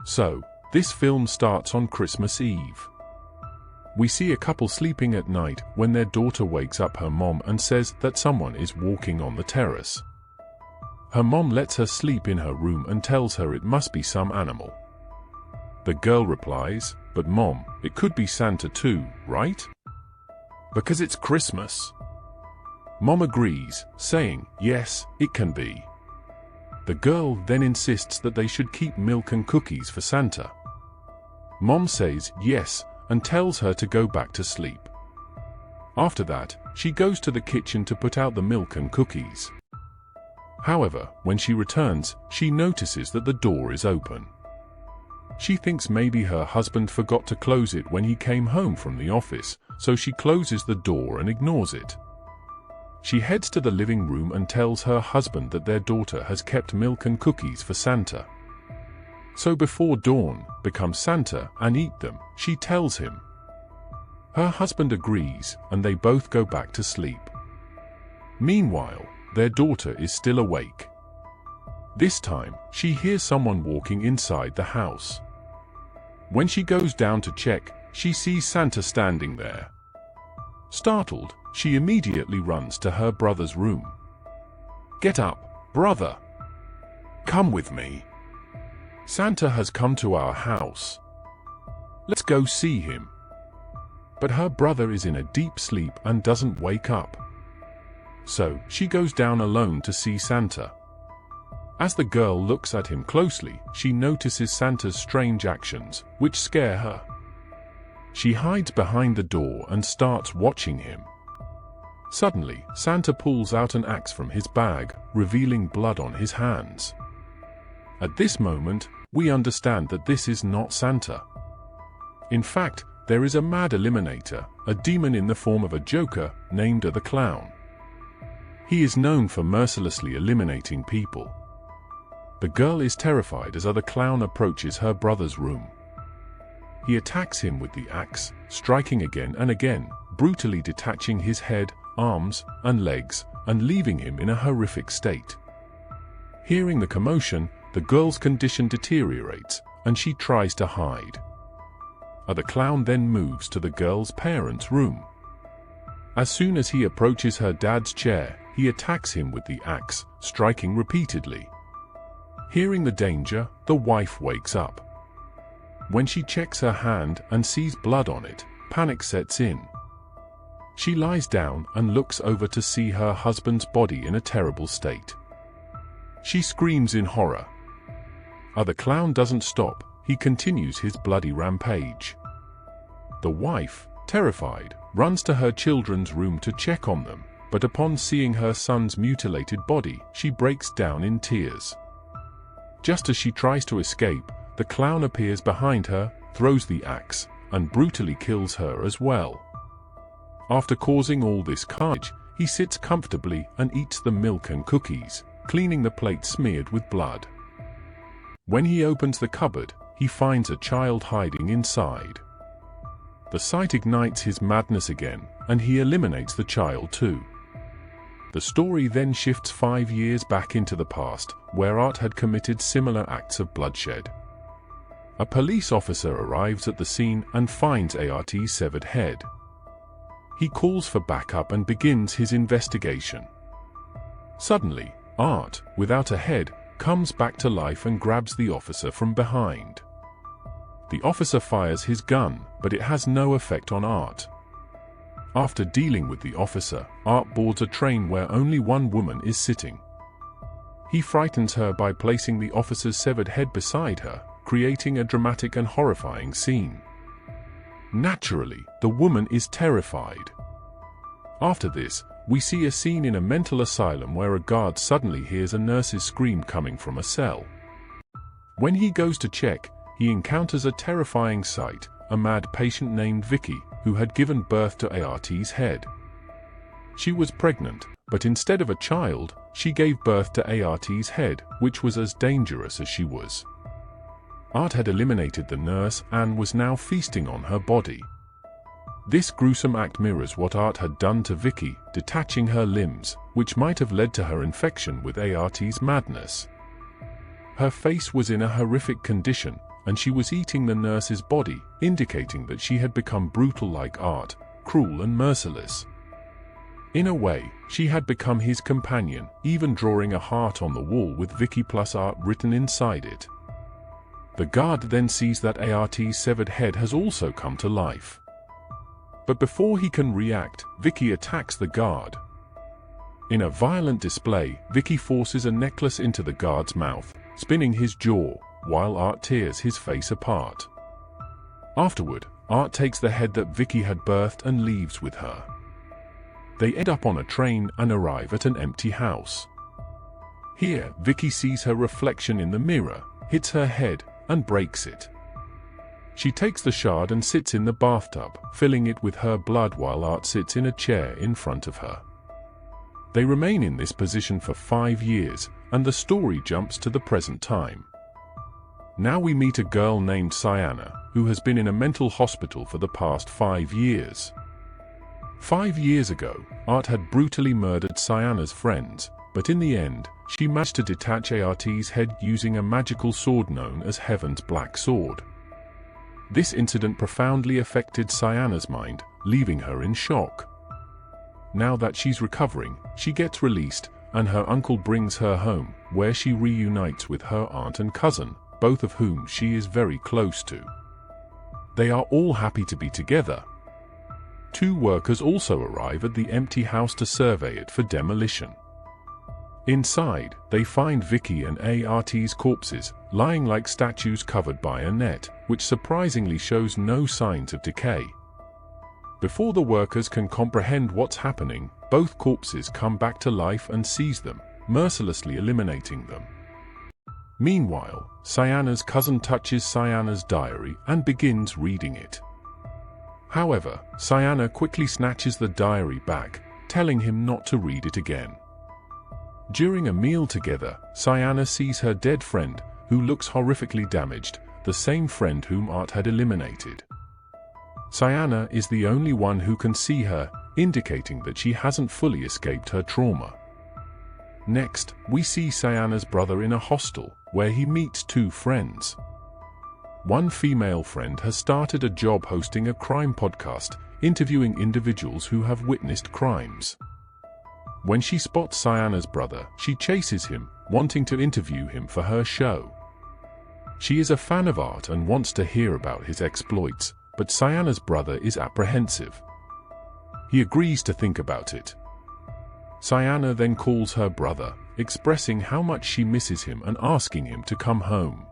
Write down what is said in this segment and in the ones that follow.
So, this film starts on Christmas Eve. We see a couple sleeping at night when their daughter wakes up her mom and says that someone is walking on the terrace. Her mom lets her sleep in her room and tells her it must be some animal. The girl replies, "But Mom, it could be Santa too, right? Because it's Christmas." Mom agrees, saying, "Yes, it can be." The girl then insists that they should keep milk and cookies for Santa. Mom says yes and tells her to go back to sleep. After that, she goes to the kitchen to put out the milk and cookies. However, when she returns, she notices that the door is open. She thinks maybe her husband forgot to close it when he came home from the office, so she closes the door and ignores it. She heads to the living room and tells her husband that their daughter has kept milk and cookies for Santa. So before dawn, become Santa and eat them, she tells him. Her husband agrees, and they both go back to sleep. Meanwhile, their daughter is still awake. This time, she hears someone walking inside the house. When she goes down to check, she sees Santa standing there. Startled, she immediately runs to her brother's room. "Get up, brother! Come with me. Santa has come to our house. Let's go see him." But her brother is in a deep sleep and doesn't wake up. So, she goes down alone to see Santa. As the girl looks at him closely, she notices Santa's strange actions, which scare her. She hides behind the door and starts watching him. Suddenly, Santa pulls out an axe from his bag, revealing blood on his hands. At this moment, we understand that this is not Santa. In fact, there is a mad eliminator, a demon in the form of a joker, named the Clown. He is known for mercilessly eliminating people. The girl is terrified as the clown approaches her brother's room. He attacks him with the axe, striking again and again, brutally detaching his head, arms, and legs, and leaving him in a horrific state. Hearing the commotion, the girl's condition deteriorates, and she tries to hide. The clown then moves to the girl's parents' room. As soon as he approaches her dad's chair, he attacks him with the axe, striking repeatedly. Hearing the danger, the wife wakes up. When she checks her hand and sees blood on it, panic sets in. She lies down and looks over to see her husband's body in a terrible state. She screams in horror. The clown doesn't stop, he continues his bloody rampage. The wife, terrified, runs to her children's room to check on them, but upon seeing her son's mutilated body, she breaks down in tears. Just as she tries to escape, the clown appears behind her, throws the axe, and brutally kills her as well. After causing all this carnage, he sits comfortably and eats the milk and cookies, cleaning the plate smeared with blood. When he opens the cupboard, he finds a child hiding inside. The sight ignites his madness again, and he eliminates the child too. The story then shifts 5 years back into the past, where Art had committed similar acts of bloodshed. A police officer arrives at the scene and finds Art's severed head. He calls for backup and begins his investigation. Suddenly, Art, without a head, comes back to life and grabs the officer from behind. The officer fires his gun, but it has no effect on Art. After dealing with the officer, Art boards a train where only one woman is sitting. He frightens her by placing the officer's severed head beside her, creating a dramatic and horrifying scene. Naturally, the woman is terrified. After this, we see a scene in a mental asylum where a guard suddenly hears a nurse's scream coming from a cell. When he goes to check, he encounters a terrifying sight, a mad patient named Vicky, who had given birth to Art's head. She was pregnant, but instead of a child, she gave birth to Art's head, which was as dangerous as she was. Art had eliminated the nurse and was now feasting on her body. This gruesome act mirrors what Art had done to Vicky, detaching her limbs, which might have led to her infection with Art's madness. Her face was in a horrific condition, and she was eating the nurse's body, indicating that she had become brutal like Art, cruel and merciless. In a way, she had become his companion, even drawing a heart on the wall with Vicky plus Art written inside it. The guard then sees that Art's severed head has also come to life. But before he can react, Vicky attacks the guard. In a violent display, Vicky forces a necklace into the guard's mouth, spinning his jaw, while Art tears his face apart. Afterward, Art takes the head that Vicky had birthed and leaves with her. They end up on a train and arrive at an empty house. Here, Vicky sees her reflection in the mirror, hits her head, and breaks it. She takes the shard and sits in the bathtub, filling it with her blood while Art sits in a chair in front of her. They remain in this position for 5 years, and the story jumps to the present time. Now we meet a girl named Sienna, who has been in a mental hospital for the past 5 years. 5 years ago, Art had brutally murdered Sienna's friends, but in the end, she managed to detach Art's head using a magical sword known as Heaven's Black Sword. This incident profoundly affected Sienna's mind, leaving her in shock. Now that she's recovering, she gets released, and her uncle brings her home, where she reunites with her aunt and cousin, both of whom she is very close to. They are all happy to be together. 2 workers also arrive at the empty house to survey it for demolition. Inside, they find Vicky and Art's corpses, lying like statues covered by a net, which surprisingly shows no signs of decay. Before the workers can comprehend what's happening, both corpses come back to life and seize them, mercilessly eliminating them. Meanwhile, Sienna's cousin touches Sienna's diary and begins reading it. However, Sienna quickly snatches the diary back, telling him not to read it again. During a meal together, Sienna sees her dead friend, who looks horrifically damaged, the same friend whom Art had eliminated. Sienna is the only one who can see her, indicating that she hasn't fully escaped her trauma. Next, we see Sienna's brother in a hostel, where he meets 2 friends. One female friend has started a job hosting a crime podcast, interviewing individuals who have witnessed crimes. When she spots Sienna's brother, she chases him, wanting to interview him for her show. She is a fan of Art and wants to hear about his exploits, but Sienna's brother is apprehensive. He agrees to think about it. Sienna then calls her brother, expressing how much she misses him and asking him to come home.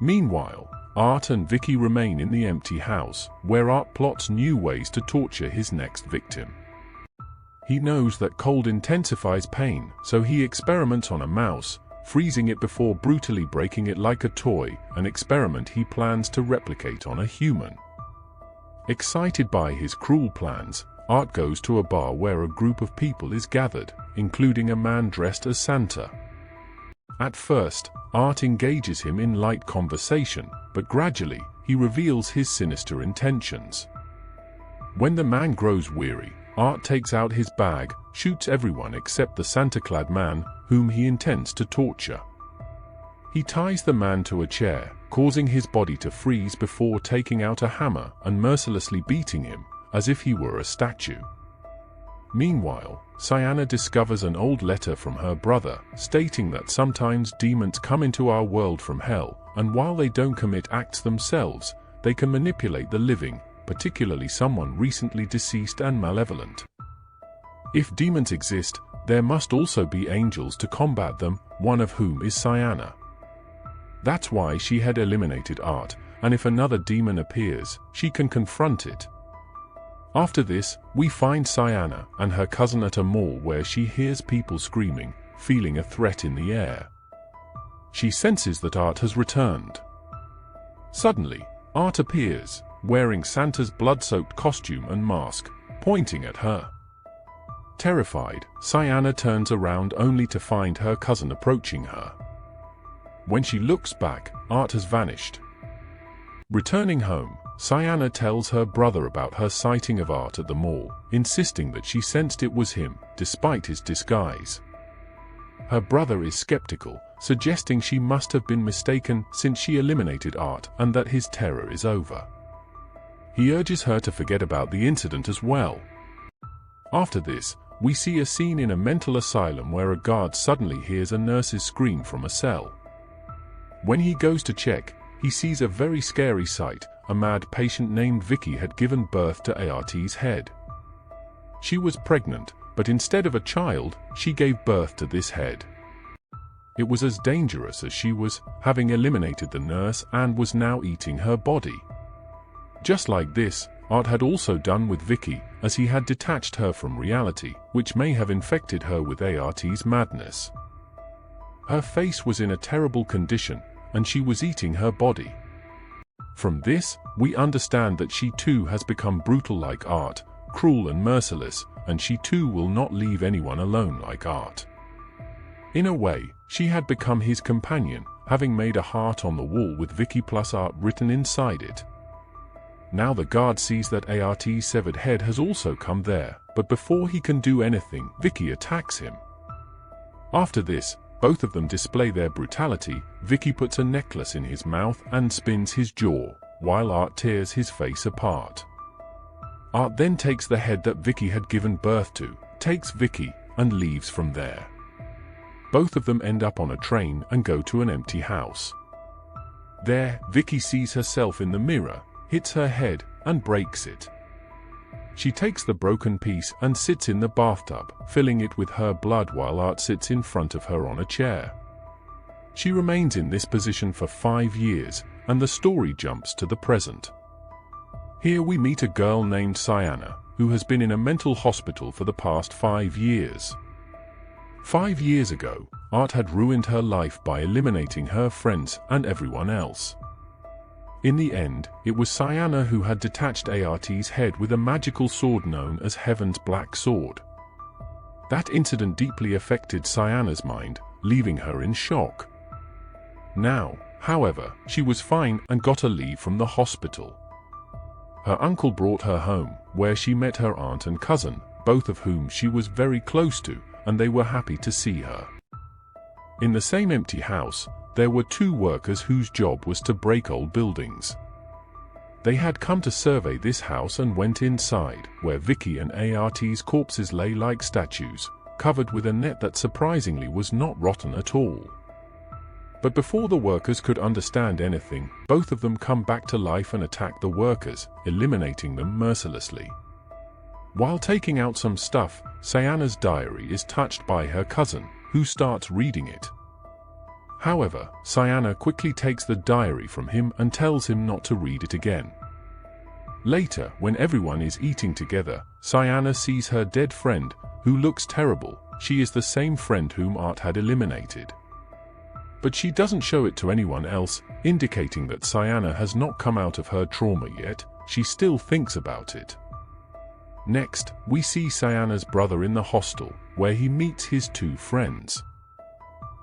Meanwhile, Art and Vicky remain in the empty house, where Art plots new ways to torture his next victim. He knows that cold intensifies pain, so he experiments on a mouse, freezing it before brutally breaking it like a toy, an experiment he plans to replicate on a human. Excited by his cruel plans, Art goes to a bar where a group of people is gathered, including a man dressed as Santa. At first, Art engages him in light conversation, but gradually, he reveals his sinister intentions. When the man grows weary, Art takes out his bag, shoots everyone except the Santa-clad man, whom he intends to torture. He ties the man to a chair, causing his body to freeze before taking out a hammer and mercilessly beating him, as if he were a statue. Meanwhile, Sienna discovers an old letter from her brother, stating that sometimes demons come into our world from hell, and while they don't commit acts themselves, they can manipulate the living, particularly someone recently deceased and malevolent. If demons exist, there must also be angels to combat them, one of whom is Sienna. That's why she had eliminated Art, and if another demon appears, she can confront it. After this, we find Sienna and her cousin at a mall where she hears people screaming, feeling a threat in the air. She senses that Art has returned. Suddenly, Art appears, wearing Santa's blood-soaked costume and mask, pointing at her. Terrified, Sienna turns around only to find her cousin approaching her. When she looks back, Art has vanished. Returning home, Sienna tells her brother about her sighting of Art at the mall, insisting that she sensed it was him, despite his disguise. Her brother is skeptical, suggesting she must have been mistaken since she eliminated Art and that his terror is over. He urges her to forget about the incident as well. After this, we see a scene in a mental asylum where a guard suddenly hears a nurse's scream from a cell. When he goes to check, he sees a very scary sight. A mad patient named Vicky had given birth to Art's head. She was pregnant, but instead of a child, she gave birth to this head. It was as dangerous as she was, having eliminated the nurse and was now eating her body. Just like this, Art had also done with Vicky, as he had detached her from reality, which may have infected her with Art's madness. Her face was in a terrible condition, and she was eating her body. From this, we understand that she too has become brutal like Art, cruel and merciless, and she too will not leave anyone alone like Art. In a way, she had become his companion, having made a heart on the wall with Vicky plus Art written inside it. Now the guard sees that Art's severed head has also come there, but before he can do anything, Vicky attacks him. After this, both of them display their brutality. Vicky puts a necklace in his mouth and spins his jaw, while Art tears his face apart. Art then takes the head that Vicky had given birth to, takes Vicky, and leaves from there. Both of them end up on a train and go to an empty house. There, Vicky sees herself in the mirror, hits her head, and breaks it. She takes the broken piece and sits in the bathtub, filling it with her blood while Art sits in front of her on a chair. She remains in this position for 5 years, and the story jumps to the present. Here we meet a girl named Sienna, who has been in a mental hospital for the past 5 years. 5 years ago, Art had ruined her life by eliminating her friends and everyone else. In the end, it was Sienna who had detached Art's head with a magical sword known as Heaven's Black Sword. That incident deeply affected Sienna's mind, leaving her in shock. Now, however, she was fine and got a leave from the hospital. Her uncle brought her home, where she met her aunt and cousin, both of whom she was very close to, and they were happy to see her. In the same empty house, there were 2 workers whose job was to break old buildings. They had come to survey this house and went inside, where Vicky and Art's corpses lay like statues, covered with a net that surprisingly was not rotten at all. But before the workers could understand anything, both of them come back to life and attack the workers, eliminating them mercilessly. While taking out some stuff, Sienna's diary is touched by her cousin, who starts reading it. However, Sienna quickly takes the diary from him and tells him not to read it again. Later, when everyone is eating together, Sienna sees her dead friend, who looks terrible. She is the same friend whom Art had eliminated. But she doesn't show it to anyone else, indicating that Sienna has not come out of her trauma yet. She still thinks about it. Next, we see Sienna's brother in the hostel, where he meets his 2 friends.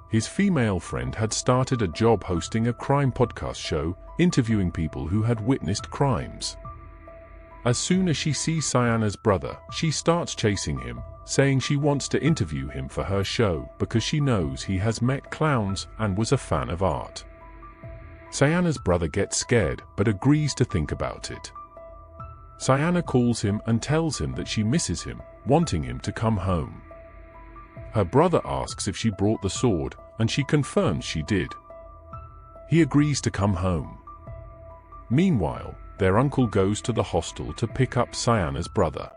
His female friend had started a job hosting a crime podcast show, interviewing people who had witnessed crimes. As soon as she sees Sienna's brother, she starts chasing him, saying she wants to interview him for her show because she knows he has met clowns and was a fan of Art. Sienna's brother gets scared but agrees to think about it. Sienna calls him and tells him that she misses him, wanting him to come home. Her brother asks if she brought the sword, and she confirms she did. He agrees to come home. Meanwhile, their uncle goes to the hostel to pick up Sienna's brother.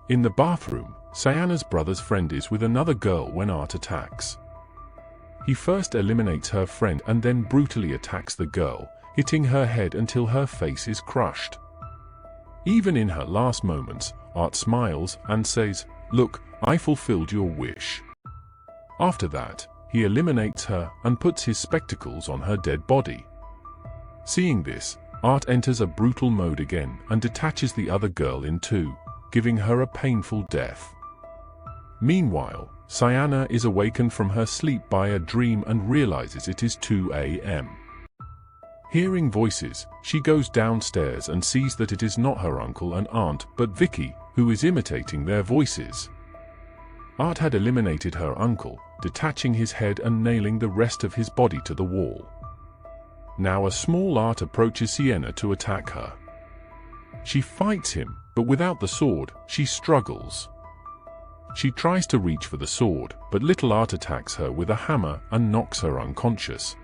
In the bathroom, Sienna's brother's friend is with another girl when Art attacks. He first eliminates her friend and then brutally attacks the girl, hitting her head until her face is crushed. Even in her last moments, Art smiles and says, "Look, I fulfilled your wish." After that, he eliminates her and puts his spectacles on her dead body. Seeing this, Art enters a brutal mode again and detaches the other girl in 2, giving her a painful death. Meanwhile, Sienna is awakened from her sleep by a dream and realizes it is 2 a.m. Hearing voices, she goes downstairs and sees that it is not her uncle and aunt but Vicky, who is imitating their voices. Art had eliminated her uncle, detaching his head and nailing the rest of his body to the wall. Now a small Art approaches Sienna to attack her. She fights him, but without the sword, she struggles. She tries to reach for the sword, but little Art attacks her with a hammer and knocks her unconscious.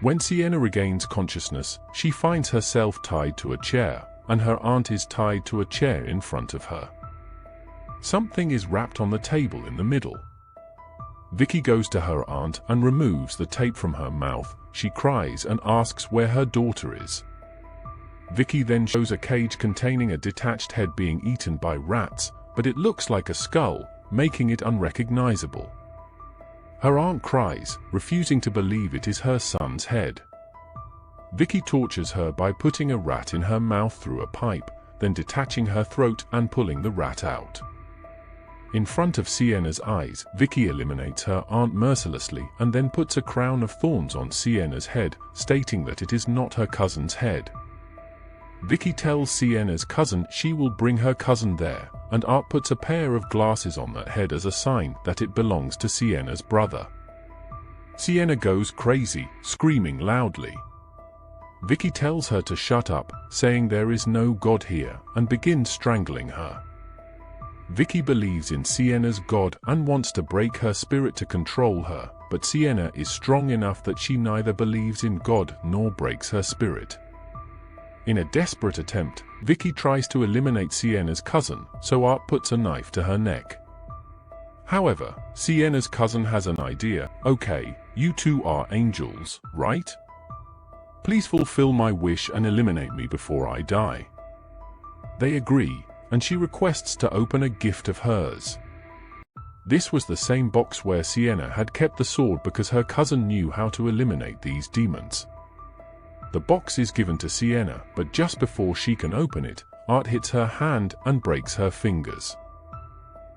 When Sienna regains consciousness, she finds herself tied to a chair, and her aunt is tied to a chair in front of her. Something is wrapped on the table in the middle. Vicky goes to her aunt and removes the tape from her mouth. She cries and asks where her daughter is. Vicky then shows a cage containing a detached head being eaten by rats, but it looks like a skull, making it unrecognizable. Her aunt cries, refusing to believe it is her son's head. Vicky tortures her by putting a rat in her mouth through a pipe, then detaching her throat and pulling the rat out. In front of Sienna's eyes, Vicky eliminates her aunt mercilessly and then puts a crown of thorns on Sienna's head, stating that it is not her cousin's head. Vicky tells Sienna's cousin she will bring her cousin there, and Art puts a pair of glasses on that head as a sign that it belongs to Sienna's brother. Sienna goes crazy, screaming loudly. Vicky tells her to shut up, saying there is no God here, and begins strangling her. Vicky believes in Sienna's God and wants to break her spirit to control her, but Sienna is strong enough that she neither believes in God nor breaks her spirit. In a desperate attempt, Vicky tries to eliminate Sienna's cousin, so Art puts a knife to her neck. However, Sienna's cousin has an idea. Okay, you two are angels, right? Please fulfill my wish and eliminate me before I die. They agree, and she requests to open a gift of hers. This was the same box where Sienna had kept the sword because her cousin knew how to eliminate these demons. The box is given to Sienna, but just before she can open it, Art hits her hand and breaks her fingers.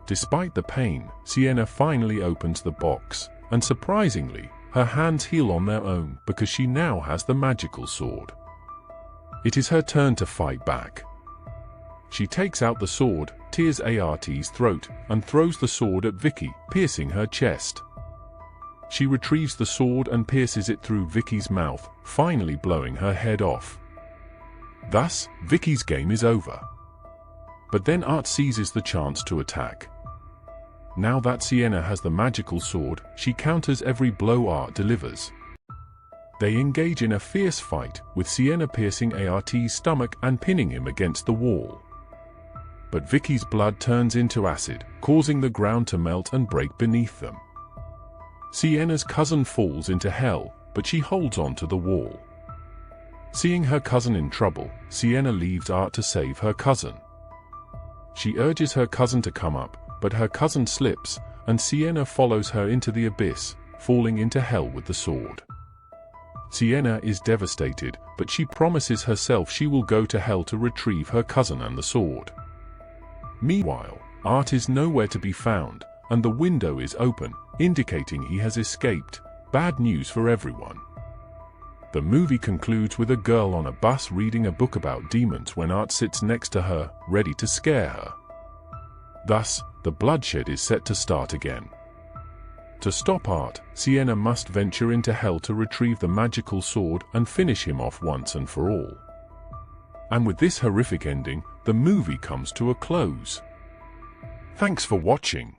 Despite the pain, Sienna finally opens the box, and surprisingly, her hands heal on their own because she now has the magical sword. It is her turn to fight back. She takes out the sword, tears Art's throat, and throws the sword at Vicky, piercing her chest. She retrieves the sword and pierces it through Vicky's mouth, finally blowing her head off. Thus, Vicky's game is over. But then Art seizes the chance to attack. Now that Sienna has the magical sword, she counters every blow Art delivers. They engage in a fierce fight, with Sienna piercing Art's stomach and pinning him against the wall. But Vicky's blood turns into acid, causing the ground to melt and break beneath them. Sienna's cousin falls into hell, but she holds on to the wall. Seeing her cousin in trouble, Sienna leaves Art to save her cousin. She urges her cousin to come up, but her cousin slips, and Sienna follows her into the abyss, falling into hell with the sword. Sienna is devastated, but she promises herself she will go to hell to retrieve her cousin and the sword. Meanwhile, Art is nowhere to be found, and the window is open, indicating he has escaped. Bad news for everyone. The movie concludes with a girl on a bus reading a book about demons when Art sits next to her, ready to scare her. Thus, the bloodshed is set to start again. To stop Art, Sienna must venture into hell to retrieve the magical sword and finish him off once and for all. And with this horrific ending, the movie comes to a close. Thanks for watching.